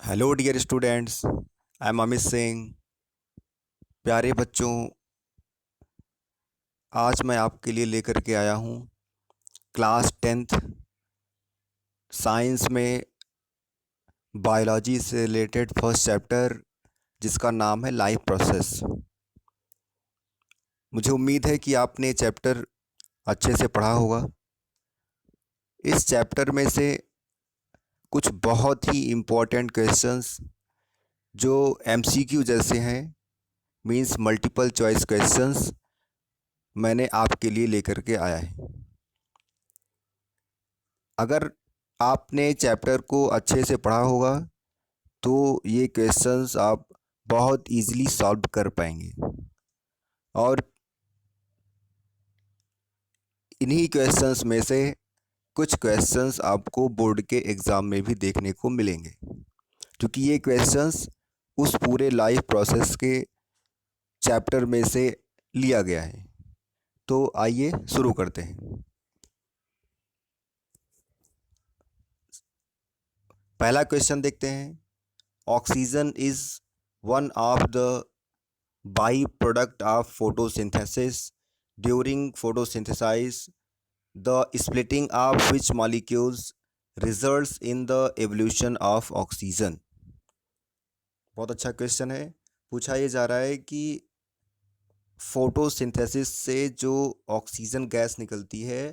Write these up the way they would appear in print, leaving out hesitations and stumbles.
Hello dear students, I am Amit Singh. प्यारे बच्चों, आज मैं आपके लिए लेकर के आया हूँ क्लास 10th साइंस में बायोलॉजी से रिलेटेड फर्स्ट चैप्टर, जिसका नाम है लाइफ प्रोसेस। मुझे उम्मीद है कि आपने चैप्टर अच्छे से पढ़ा होगा। इस चैप्टर में से कुछ बहुत ही इम्पोर्टेंट क्वेश्चंस जो एमसीक्यू जैसे हैं, मींस मल्टीपल चॉइस क्वेश्चंस, मैंने आपके लिए लेकर के आया है। अगर आपने चैप्टर को अच्छे से पढ़ा होगा तो ये क्वेश्चंस आप बहुत इजीली सॉल्व कर पाएंगे, और इन्हीं क्वेश्चंस में से कुछ क्वेश्चंस आपको बोर्ड के एग्ज़ाम में भी देखने को मिलेंगे, क्योंकि ये क्वेश्चंस उस पूरे लाइफ प्रोसेस के चैप्टर में से लिया गया है। तो आइए शुरू करते हैं। पहला क्वेश्चन देखते हैं। Oxygen is one of the by product of photosynthesis. During photosynthesize the splitting of which molecules results in the evolution of oxygen। बहुत अच्छा क्वेश्चन है। पूछा ये जा रहा है कि फोटोसिंथेसिस से जो ऑक्सीजन गैस निकलती है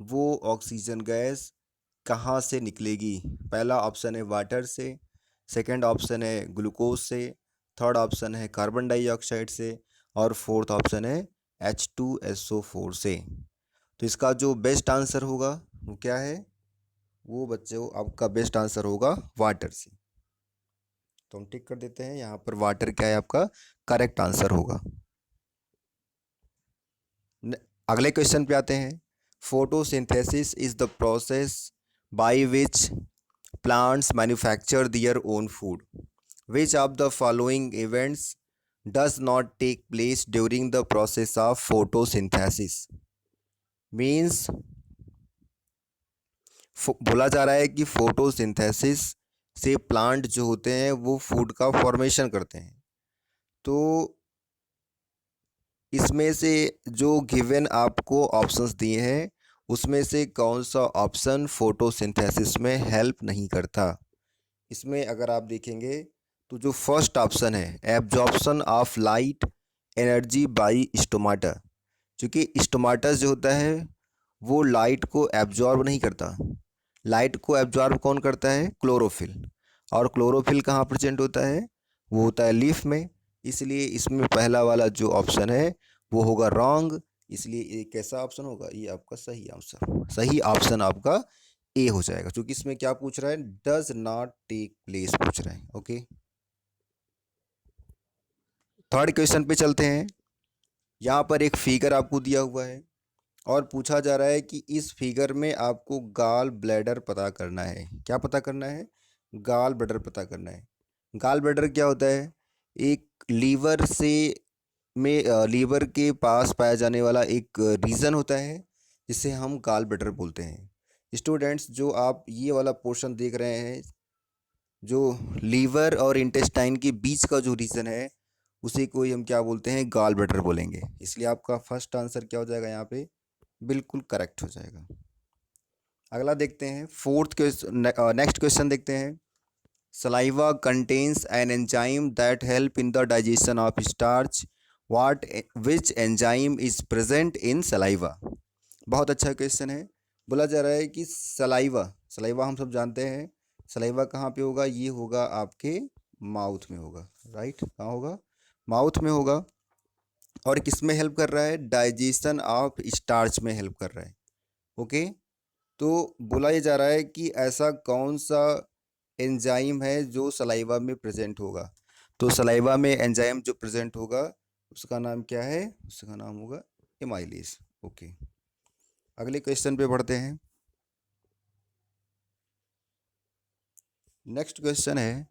वो ऑक्सीजन गैस कहाँ से निकलेगी। पहला ऑप्शन है वाटर से, सेकंड ऑप्शन है ग्लूकोज से, थर्ड ऑप्शन है कार्बन डाइऑक्साइड से, और फोर्थ ऑप्शन है H2SO4 से। तो इसका जो बेस्ट आंसर होगा वो क्या है? वो बच्चों आपका बेस्ट आंसर होगा वाटर से। तो हम टिक कर देते हैं यहाँ पर, वाटर क्या है आपका करेक्ट आंसर होगा। अगले क्वेश्चन पे आते हैं। Photosynthesis is the process by which plants manufacture their own food. Which of the following events does not take place during the process of photosynthesis. Means बोला जा रहा है कि फोटोसिंथेसिस से प्लांट जो होते हैं वो फूड का फॉर्मेशन करते हैं। तो इसमें से जो गिवन आपको ऑप्शंस दिए हैं उसमें से कौन सा ऑप्शन फोटोसिंथेसिस में हेल्प नहीं करता? इसमें अगर आप देखेंगे तो जो फर्स्ट ऑप्शन है absorption of light energy by stomata, क्योंकि स्टोमाटा जो होता है वो लाइट को एब्जॉर्ब नहीं करता। लाइट को एब्जॉर्ब कौन करता है? क्लोरोफिल। और क्लोरोफिल कहाँ प्रेजेंट होता है? वो होता है लीफ में। इसलिए इसमें पहला वाला जो ऑप्शन है वो होगा रॉन्ग। इसलिए ये कैसा ऑप्शन होगा? ये आपका सही आंसर, सही ऑप्शन आपका ए हो जाएगा, क्योंकि इसमें क्या पूछ रहा है? डज नॉट टेक प्लेस पूछ रहा है। ओके, थर्ड क्वेश्चन पे चलते हैं। यहाँ पर एक फिगर आपको दिया हुआ है और पूछा जा रहा है कि इस फिगर में आपको गाल ब्लैडर पता करना है। क्या पता करना है? गाल ब्लैडर पता करना है। गाल ब्लैडर क्या होता है? एक लीवर से लीवर के पास पाया जाने वाला एक रीजन होता है जिसे हम गाल ब्लैडर बोलते हैं। स्टूडेंट्स, जो आप ये वाला पोर्शन देख रहे हैं, जो लीवर और इंटेस्टाइन के बीच का जो रीजन है उसे कोई हम क्या बोलते हैं? गाल ब्लैडर बोलेंगे। इसलिए आपका फर्स्ट आंसर क्या हो जाएगा यहाँ पे? बिल्कुल करेक्ट हो जाएगा। अगला देखते हैं, फोर्थ क्वेश्चन, नेक्स्ट क्वेश्चन देखते हैं। Saliva contains an enzyme that help in the digestion of starch. What which enzyme is present in saliva. बहुत अच्छा क्वेश्चन है। बोला जा रहा है कि सलाइवा, सलाइवा हम सब जानते हैं, सलाइवा कहाँ पे होगा? ये होगा आपके माउथ में होगा। राइट, कहाँ होगा? माउथ में होगा। और किस में हेल्प कर रहा है? डाइजेशन ऑफ स्टार्च में हेल्प कर रहा है। ओके, तो बोला ये जा रहा है कि ऐसा कौन सा एंजाइम है जो सलाइवा में प्रेजेंट होगा। तो सलाइवा में एंजाइम जो प्रेजेंट होगा उसका नाम क्या है? उसका नाम होगा एमाइलेज। ओके, अगले क्वेश्चन पे बढ़ते हैं। नेक्स्ट क्वेश्चन है,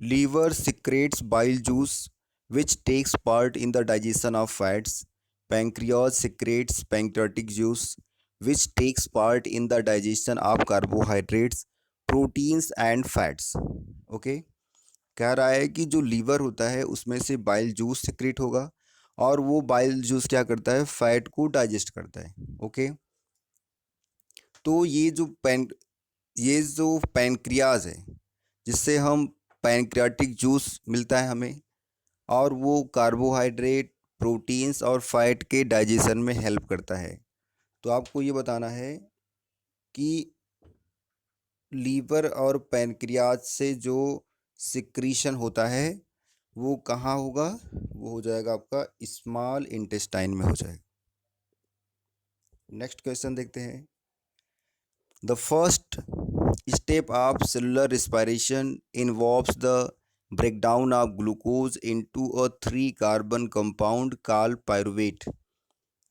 liver secretes bile juice which takes part in the digestion of fats. Pancreas secretes pancreatic juice which takes part in the digestion of carbohydrates. Proteins and fats. Okay, कह रहा है कि जो liver होता है उसमें से बाइल जूस सिक्रेट होगा और वो बाइल जूस क्या करता है, फैट को डाइजेस्ट करता है। ओके, तो ये जो पैनक्रियाज है, जिससे हम पैनक्रियाटिक जूस मिलता है हमें, और वो कार्बोहाइड्रेट, प्रोटीन्स और फैट के डाइजेशन में हेल्प करता है। तो आपको ये बताना है कि लीवर और पैनक्रियाज से जो सिक्रीशन होता है वो कहाँ होगा, वो हो जाएगा आपका स्मॉल इंटेस्टाइन में हो जाएगा। नेक्स्ट क्वेश्चन देखते हैं। The first step of cellular respiration involves the breakdown of glucose into a 3 carbon compound called pyruvate।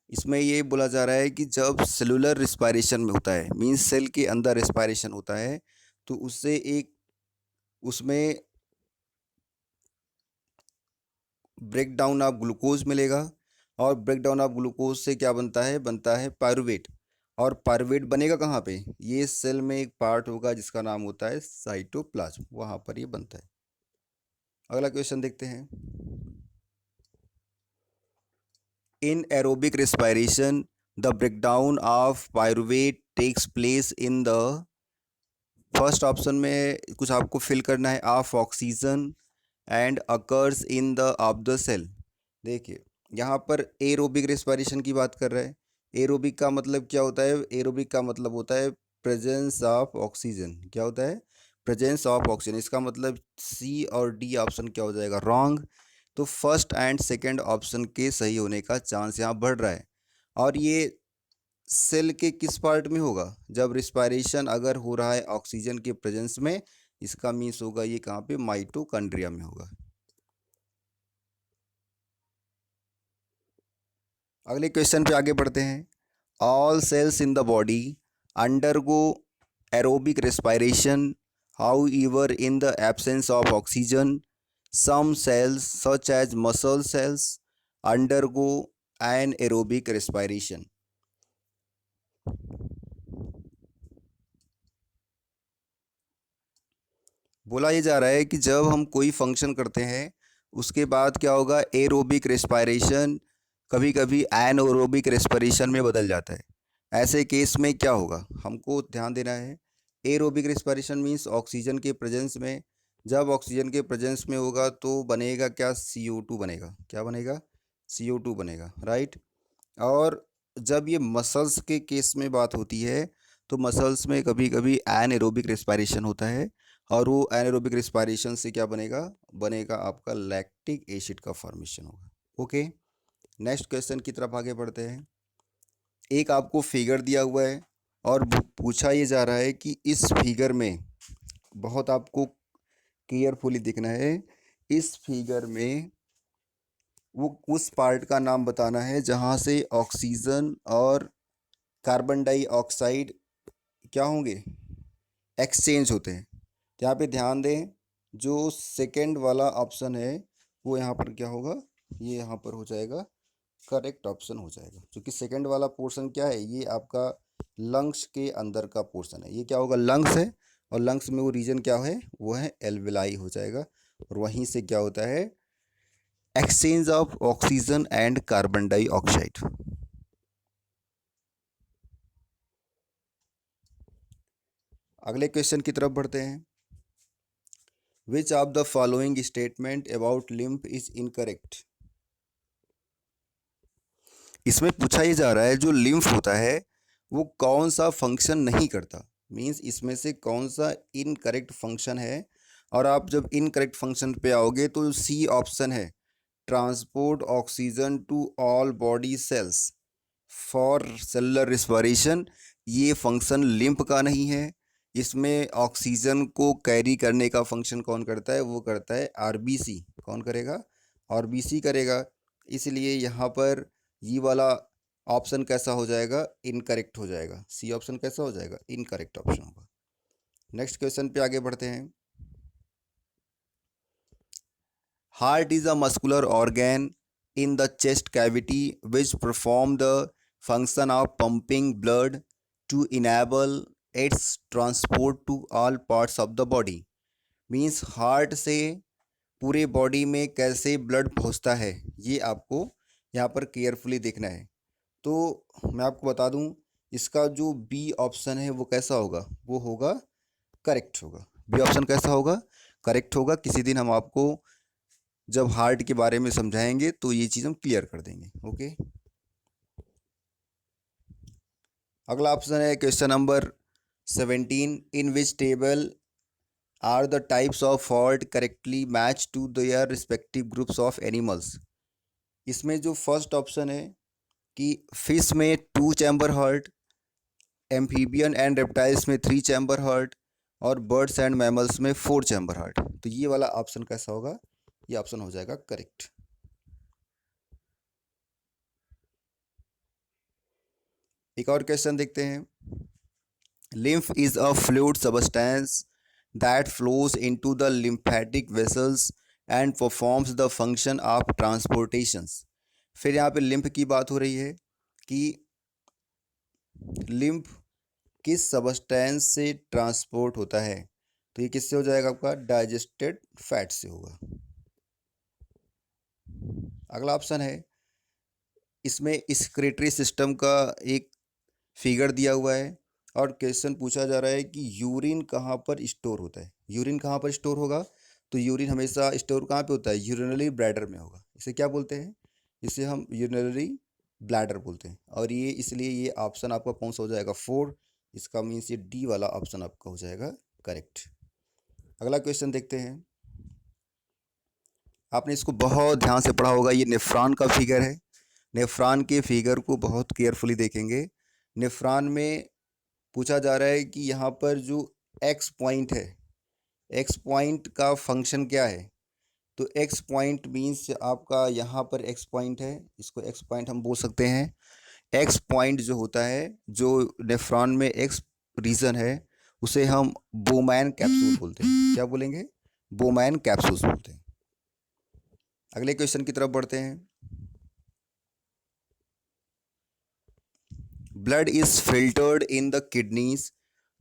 इसमें ये बोला जा रहा है कि जब सेलुलर रिस्पायरेशन में होता है, मीन्स सेल के अंदर रिस्पायरेशन होता है, तो उससे एक उसमें ब्रेक डाउन ऑफ ग्लूकोज मिलेगा, और ब्रेक डाउन ऑफ ग्लूकोज से क्या बनता है पायरुवेट। और पायरुवेट बनेगा कहाँ पे, ये सेल में एक पार्ट होगा जिसका नाम होता है साइटोप्लाज्म, वहाँ पर ये बनता है। अगला क्वेश्चन देखते हैं। In aerobic respiration the breakdown of pyruvate takes place in the first option में कुछ आपको फिल करना है, of oxygen and occurs in the of the cell. देखिए यहाँ पर एरोबिक रेस्पिरेशन की बात कर रहे हैं। एरोबिक का मतलब क्या होता है, एरोबिक का मतलब होता है प्रेजेंस ऑफ ऑक्सीजन। क्या होता है, प्रेजेंस ऑफ ऑक्सीजन। इसका मतलब सी और डी ऑप्शन क्या हो जाएगा, रॉन्ग। तो फर्स्ट एंड सेकंड ऑप्शन के सही होने का चांस यहाँ बढ़ रहा है। और ये सेल के किस पार्ट में होगा, जब रिस्पायरेशन अगर हो रहा है ऑक्सीजन के प्रेजेंस में, इसका मीन्स होगा ये कहाँ पे, माइटोकॉन्ड्रिया में होगा। अगले क्वेश्चन पे आगे बढ़ते हैं। All cells in the body undergo aerobic respiration, however in the absence of oxygen some cells such as muscle cells undergo anaerobic respiration। बोला ये जा रहा है कि जब हम कोई फंक्शन करते हैं उसके बाद क्या होगा, एरोबिक रेस्पायरेशन कभी कभी एनएरोबिक रेस्पिरेशन में बदल जाता है। ऐसे केस में क्या होगा, हमको ध्यान देना है। एरोबिक रेस्पिरेशन मीन्स ऑक्सीजन के प्रेजेंस में, जब ऑक्सीजन के प्रेजेंस में होगा तो बनेगा क्या, CO2 बनेगा। क्या बनेगा, CO2 बनेगा, राइट। और जब ये मसल्स के केस में बात होती है तो मसल्स में कभी कभी एनएरोबिक रेस्पिरेशन होता है, और वो एनारोबिक रिस्पायरेशन से क्या बनेगा, बनेगा आपका लैक्टिक एसिड का फॉर्मेशन होगा। ओके, नेक्स्ट क्वेश्चन की तरफ आगे बढ़ते हैं। एक आपको फिगर दिया हुआ है और पूछा ये जा रहा है कि इस फिगर में बहुत आपको केयरफुली देखना है। इस फिगर में वो उस पार्ट का नाम बताना है जहाँ से ऑक्सीजन और कार्बन डाइऑक्साइड क्या होंगे, एक्सचेंज होते हैं। तो यहाँ पे ध्यान दें, जो सेकंड वाला ऑप्शन है वो यहाँ पर क्या होगा, ये यहाँ पर हो जाएगा करेक्ट ऑप्शन हो जाएगा। क्योंकि सेकंड वाला पोर्शन क्या है, ये आपका लंग्स के अंदर का पोर्शन है। ये क्या होगा, लंग्स है, और लंग्स में वो रीजन क्या है, वो है एल्वेलाई हो जाएगा। और वहीं से क्या होता है, exchange of oxygen and carbon dioxide. अगले क्वेश्चन की तरफ बढ़ते हैं। विच of the following statement about lymph is incorrect. इसमें पूछा ही जा रहा है जो लिम्फ होता है वो कौन सा फंक्शन नहीं करता, मींस इसमें से कौन सा इनकरेक्ट फंक्शन है। और आप जब इनकरेक्ट फंक्शन पे आओगे तो सी ऑप्शन है, transport oxygen to all body cells for cellular respiration, ये फंक्शन लिम्फ का नहीं है। इसमें ऑक्सीजन को कैरी करने का फंक्शन कौन करता है, वो करता है आरबीसी। कौन करेगा, आरबीसी करेगा। इसलिए यहाँ पर ये वाला ऑप्शन कैसा हो जाएगा, इनकरेक्ट हो जाएगा। सी ऑप्शन कैसा हो जाएगा, इनकरेक्ट ऑप्शन होगा। नेक्स्ट क्वेश्चन पे आगे बढ़ते हैं। Heart is a muscular organ in the chest cavity which perform the function of pumping blood to enable its transport to all parts of the body. Means heart से पूरे body में कैसे blood पहुंचता है, ये आपको यहाँ पर केयरफुली देखना है। तो मैं आपको बता दूं, इसका जो बी ऑप्शन है वो कैसा होगा, वो होगा करेक्ट होगा। बी ऑप्शन कैसा होगा, करेक्ट होगा। किसी दिन हम आपको जब हार्ट के बारे में समझाएंगे तो ये चीज़ हम क्लियर कर देंगे। ओके, अगला ऑप्शन है question number 17। In which table are the types of fault correctly match to their respective groups of animals. इसमें जो फर्स्ट ऑप्शन है कि फिश में 2 chamber heart, amphibian and reptiles में 3 चैम्बर हार्ट और बर्ड्स एंड मैमल्स में 4 chamber heart, तो ये वाला ऑप्शन कैसा होगा, ये ऑप्शन हो जाएगा करेक्ट। एक और क्वेश्चन देखते हैं। Lymph is a fluid substance that flows into the lymphatic vessels and performs the function of transportations. फिर यहाँ पे लिम्फ की बात हो रही है कि लिम्फ किस सबस्टेंस से ट्रांसपोर्ट होता है, तो ये किससे हो जाएगा, आपका डाइजेस्टेड फैट से होगा। अगला ऑप्शन है, इसमें स्क्रेटरी सिस्टम का एक फिगर दिया हुआ है और क्वेश्चन पूछा जा रहा है कि यूरिन कहाँ पर स्टोर होता है। यूरिन कहाँ पर स्टोर होगा, तो यूरिन हमेशा स्टोर कहाँ पे होता है, यूरिनरी ब्लैडर में होगा। इसे क्या बोलते हैं, इसे हम यूरिनरी ब्लैडर बोलते हैं। और ये इसलिए ये ऑप्शन आपका कौन सा हो जाएगा, 4। इसका मीन्स ये डी वाला ऑप्शन आपका हो जाएगा करेक्ट। अगला क्वेश्चन देखते हैं। आपने इसको बहुत ध्यान से पढ़ा होगा, ये नेफ्रॉन का फिगर है। नेफ्रॉन के फिगर को बहुत केयरफुली देखेंगे। नेफ्रॉन में पूछा जा रहा है कि यहाँ पर जो एक्स पॉइंट है, एक्स पॉइंट का फंक्शन क्या है, तो एक्स पॉइंट मीन्स आपका यहाँ पर एक्स पॉइंट है, इसको एक्स पॉइंट हम बोल सकते हैं। एक्स पॉइंट जो होता है, जो नेफ्रॉन में एक्स रीजन है, उसे हम बोमैन कैप्सूल बोलते हैं। क्या बोलेंगे, बोमैन कैप्सूल बोलते हैं। अगले क्वेश्चन की तरफ बढ़ते हैं। Blood is filtered in the kidneys.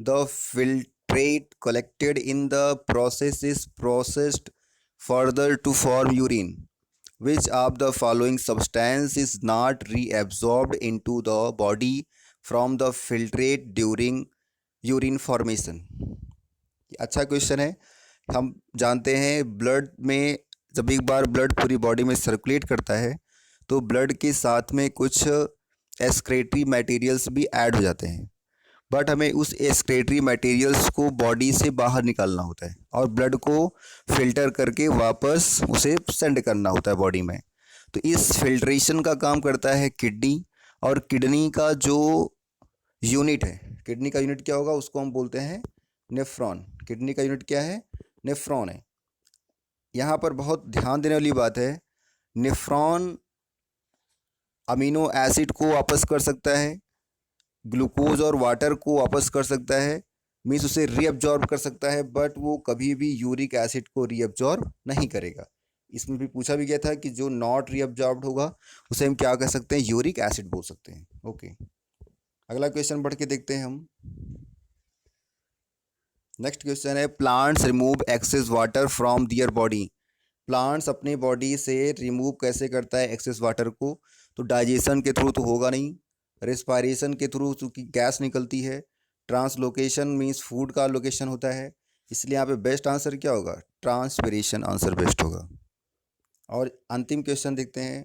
The filtrate collected in the process is processed further to form urine. Which of the following substance is not reabsorbed into the body from the filtrate during urine formation? अच्छा question है। हम जानते हैं blood में जब एक बार blood पूरी body में सर्कुलेट करता है तो ब्लड के साथ में कुछ एक्सक्रीटरी मटेरियल्स भी ऐड हो जाते हैं, बट हमें उस एक्सक्रीटरी मटेरियल्स को बॉडी से बाहर निकालना होता है और ब्लड को फिल्टर करके वापस उसे सेंड करना होता है बॉडी में। तो इस फिल्ट्रेशन का काम करता है किडनी, और किडनी का जो यूनिट है, किडनी का यूनिट क्या होगा, उसको हम बोलते हैं नेफ्रॉन। किडनी का यूनिट क्या है, नेफ्रॉन है। यहाँ पर बहुत ध्यान देने वाली बात है, नेफ्रॉन अमीनो एसिड को वापस कर सकता है, ग्लूकोज और वाटर को वापस कर सकता है, मीन्स उसे रीअब्जॉर्ब कर सकता है, बट वो कभी भी यूरिक एसिड को रीअब्जॉर्ब नहीं करेगा। इसमें भी पूछा भी गया था कि जो नॉट रीअब्जॉर्ब्ड होगा उसे हम क्या कह सकते हैं, यूरिक एसिड बोल सकते हैं। ओके, अगला क्वेश्चन बढ़ के देखते हैं हम। नेक्स्ट क्वेश्चन है, plants remove excess water from their body. Plants अपने बॉडी से रिमूव कैसे करता है एक्सेस वाटर को, तो डाइजेशन के थ्रू तो होगा नहीं, रेस्पायरेशन के थ्रू, चूँकि गैस निकलती है, ट्रांसलोकेशन मीन्स फूड का लोकेशन होता है, इसलिए यहाँ पे बेस्ट आंसर क्या होगा, ट्रांसपिरेशन आंसर बेस्ट होगा। और अंतिम क्वेश्चन देखते हैं।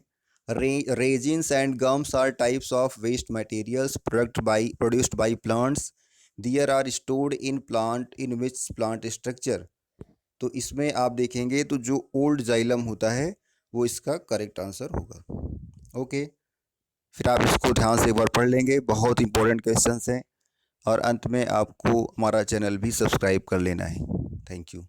Resins and gums are types of waste materials produced by plants, they're are stored in plant in which plant structure. तो इसमें आप देखेंगे तो जो ओल्ड जाइलम होता है वो इसका करेक्ट आंसर होगा। ओके, फिर आप इसको ध्यान से एक बार पढ़ लेंगे, बहुत इंपॉर्टेंट क्वेश्चंस हैं। और अंत में आपको हमारा चैनल भी सब्सक्राइब कर लेना है। Thank you.